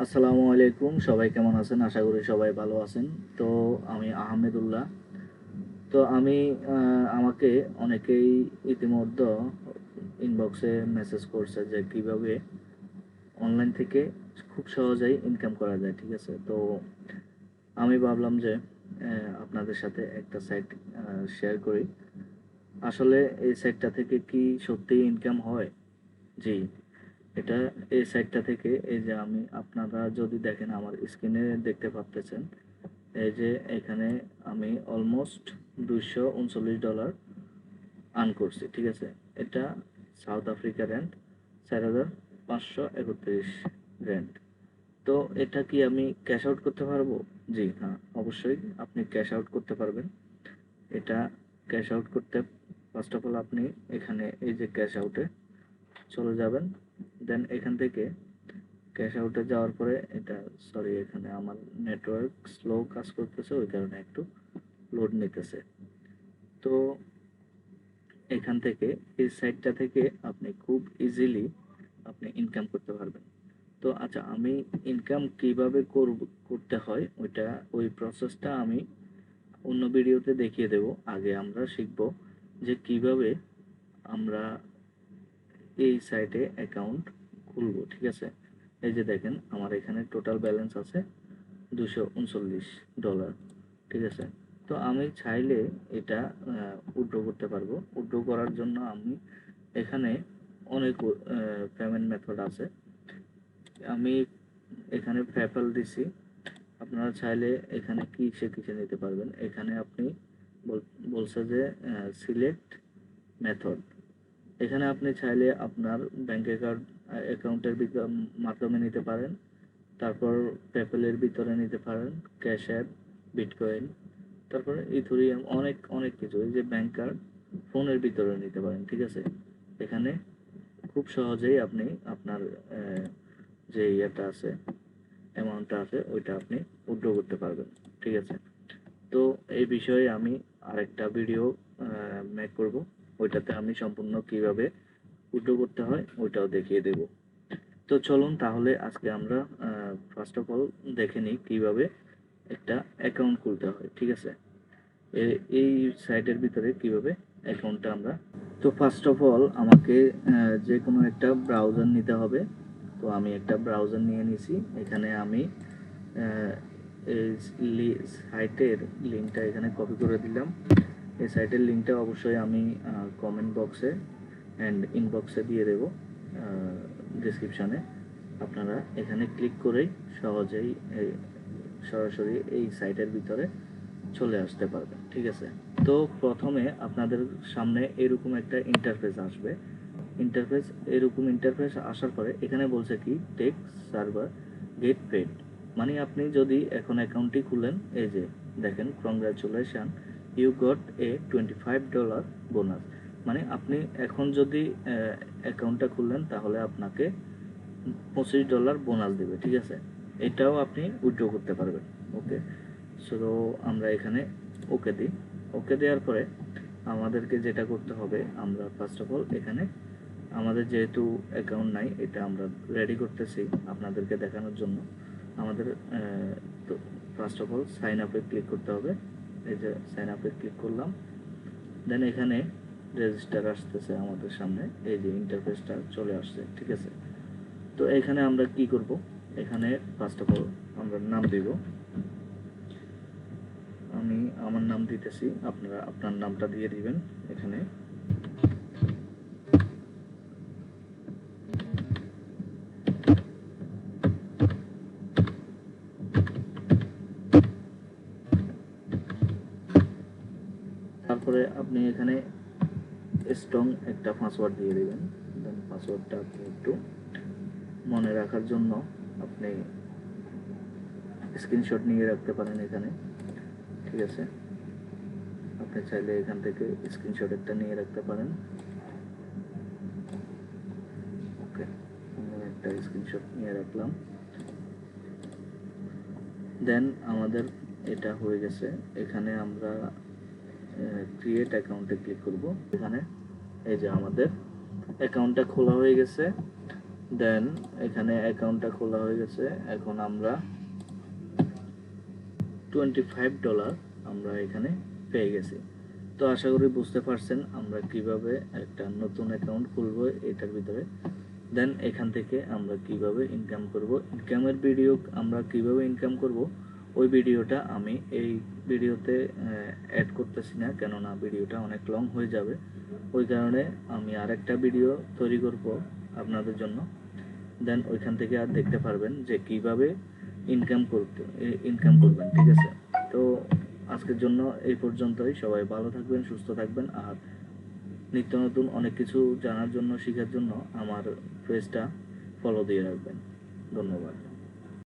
আসসালামু আলাইকুম, সবাই কেমন আছেন? আশা করি সবাই ভালো আছেন। তো আমি আহমেদুল্লাহ। তো আমি আমাকে অনেকেই ইতিমধ্যে ইনবক্সে মেসেজ করছে যে কিভাবে অনলাইন থেকে খুব সহজেই ইনকাম করা যায়, ঠিক আছে? তো আমি ভাবলাম যে আপনাদের সাথে একটা সাইট শেয়ার করি। আসলে এই সাইটটা থেকে কি সত্যিই ইনকাম হয়? জি, এটা এই সাইটটা থেকে এই যে আপনারা যদি দেখেন আমার স্ক্রিনে দেখতে পাচ্ছেন, এই যে এখানে আমি অলমোস্ট $239 আর্ন করছি, ঠিক আছে? এটা সাউথ আফ্রিকা র্যান্ড 4,531 র্যান্ড। তো এটা কি আমি ক্যাশ আউট করতে পারবো? জি হ্যাঁ, অবশ্যই আপনি ক্যাশ আউট করতে পারবেন। এটা ক্যাশ আউট করতে ফার্স্ট অফ অল আপনি এখানে এই যে ক্যাশ আউটে চলে যাবেন। দেন এখান থেকে ক্যাশ আউটে যাওয়ার পরে এটা, সরি এখানে আমার নেটওয়ার্ক স্লো কাজ করতেছে, ওই কারণে একটু লোড নিতেছে। তো এখান থেকে এই সাইটটা থেকে আপনি খুব ইজিলি আপনি ইনকাম করতে পারবেন। তো আচ্ছা, আমি ইনকাম কিভাবে করতে হয় ওই প্রসেসটা আমি অন্য ভিডিওতে দেখিয়ে দেব। আগে আমরা শিখব যে কিভাবে আমরা এই সাইটে অ্যাকাউন্ট খুলবো, ঠিক আছে? এই যে দেখেন আমার এখানে টোটাল ব্যালেন্স আছে $239, ঠিক আছে? তো আমি চাইলে এটা উইথড্র করতে পারবো। উইথড্র করার জন্য আমি এখানে অনেক পেমেন্ট মেথড আছে। আমি এখানে পেপ্যাল দিছি। আপনারা চাইলে এখানে কিসে নিতে পারবেন। এখানে আপনি বলছে যে সিলেক্ট মেথড। এখানে আপনি চাইলে আপনার ব্যাংক অ্যাকাউন্টের মাধ্যমে নিতে পারেন, তারপর পেপ্যালের ভিতরে নিতে পারেন, ক্যাশ অ্যাপ, বিটকয়েন, তারপরে ইথেরিয়াম, অনেক অনেক কিছু। এই যে ব্যাংক কার্ড ফোনের ভিতরে নিতে পারেন, ঠিক আছে? এখানে খুব সহজেই আপনি আপনার যে ইয়েটা আছে, অ্যামাউন্টটা আছে, ওইটা আপনি উইথড্র করতে পারবেন, ঠিক আছে? তো এই বিষয়ে আমি আরেকটা ভিডিও মেক করব। ওইটাতে আমি সম্পূর্ণ কিভাবে উইথড্র করতে হয় ওইটাও দেখিয়ে দেব। তো চলুন তাহলে আজকে আমরা ফার্স্ট অফ অল দেখে নিই কিভাবে একটা অ্যাকাউন্ট খুলতে হয়, ঠিক আছে? এই সাইটের ভিতরে কিভাবে অ্যাকাউন্টটা আমরা, তো ফার্স্ট অফ অল আমাকে যে কোনো একটা ব্রাউজার নিতে হবে। তো আমি একটা ব্রাউজার নিয়ে নিছি। এখানে আমি এই সাইটের লিঙ্কটা এখানে কপি করে দিলাম। এই সাইটের লিঙ্কটা অবশ্যই আমি কমেন্ট বক্সে অ্যান্ড ইনবক্সে দিয়ে দেব, ডিসক্রিপশানে। আপনারা এখানে ক্লিক করেই সহজেই সরাসরি এই সাইটের ভিতরে চলে আসতে পারবেন, ঠিক আছে? তো প্রথমে আপনাদের সামনে এরকম একটা ইন্টারফেস আসবে। এরকম ইন্টারফেস আসার পরে এখানে বলছে কি টেক সার্ভার গেট পেড। মানে আপনি যদি এখন অ্যাকাউন্টটি খুলেন, এই যে দেখেন congratulation you got a $25 bonus. মানে আপনি এখন যদি অ্যাকাউন্টটা খুললেন তাহলে আপনাকে $25 বোনাস দেবে, ঠিক আছে? এটাও আপনি উইথড্র করতে পারবেন। ওকে, সো আমরা এখানে ওকে দিই। ওকে দেওয়ার পরে আমাদেরকে যেটা করতে হবে, আমরা ফার্স্ট অফ অল এখানে আমাদের যেহেতু অ্যাকাউন্ট নাই, এটা আমরা রেডি করতেছি আপনাদেরকে দেখানোর জন্য। আমাদের তো ফার্স্ট অফ অল সাইন আপে ক্লিক করতে হবে। এই যে সাইন আপে ক্লিক করলাম। দেন এখানে রেজিস্টার আসতেছে আমাদের সামনে, এই যে ইন্টারফেসটা চলে আসছে, ঠিক আছে? তো এখানে আমরা কি করব, এখানে ফার্স্ট অফ অল আমরা নাম দিব। আমি আমার নাম দিতেছি, আপনারা আপনার নামটা দিয়ে দিবেন এখানে। তারপরে আপনি এখানে স্ট্রং একটা পাসওয়ার্ড দিয়ে দিবেন। দেন পাসওয়ার্ডটা আপনি একটু মনে রাখার জন্য আপনি স্ক্রিনশট নিয়ে রাখতে পারেন এখানে, ঠিক আছে? আপনি চাইলে এখান থেকে স্ক্রিনশট একটা নিয়ে রাখতে পারেন। ওকে, আমি একটা স্ক্রিনশট নিয়ে রাখলাম। দেন আমাদের এটা হয়ে গেছে। এখানে আমরা ক্রিয়েট অ্যাকাউন্টে ক্লিক করব। এখানে এই যে আমাদের অ্যাকাউন্টটা খোলা হয়ে গেছে। দেন এখানে অ্যাকাউন্টটা খোলা হয়ে গেছে। এখন আমরা $25 আমরা এখানে পেয়ে গেছি। তো আশা করি বুঝতে পারছেন আমরা কিভাবে একটা নতুন অ্যাকাউন্ট খুলবো এটার ভিতরে। দেন এখান থেকে আমরা কিভাবে ইনকাম করব, ইনকামের ভিডিও আমরা কিভাবে ইনকাম করব ওই ভিডিওটা আমি এই ভিডিওতে অ্যাড করতেছি না, কেননা ভিডিওটা অনেক লং হয়ে যাবে। ওই কারণে আমি আরেকটা ভিডিও তৈরি করব আপনাদের জন্য। দেন ওইখান থেকে আর দেখতে পারবেন যে কিভাবে ইনকাম করবেন। ঠিক আছে, তো আজকের জন্য এই পর্যন্তই। সবাই ভালো থাকবেন, সুস্থ থাকবেন, আর নিত্য নতুন অনেক কিছু জানার জন্য, শেখার জন্য আমার পেজটা ফলো দিয়ে রাখবেন। ধন্যবাদ।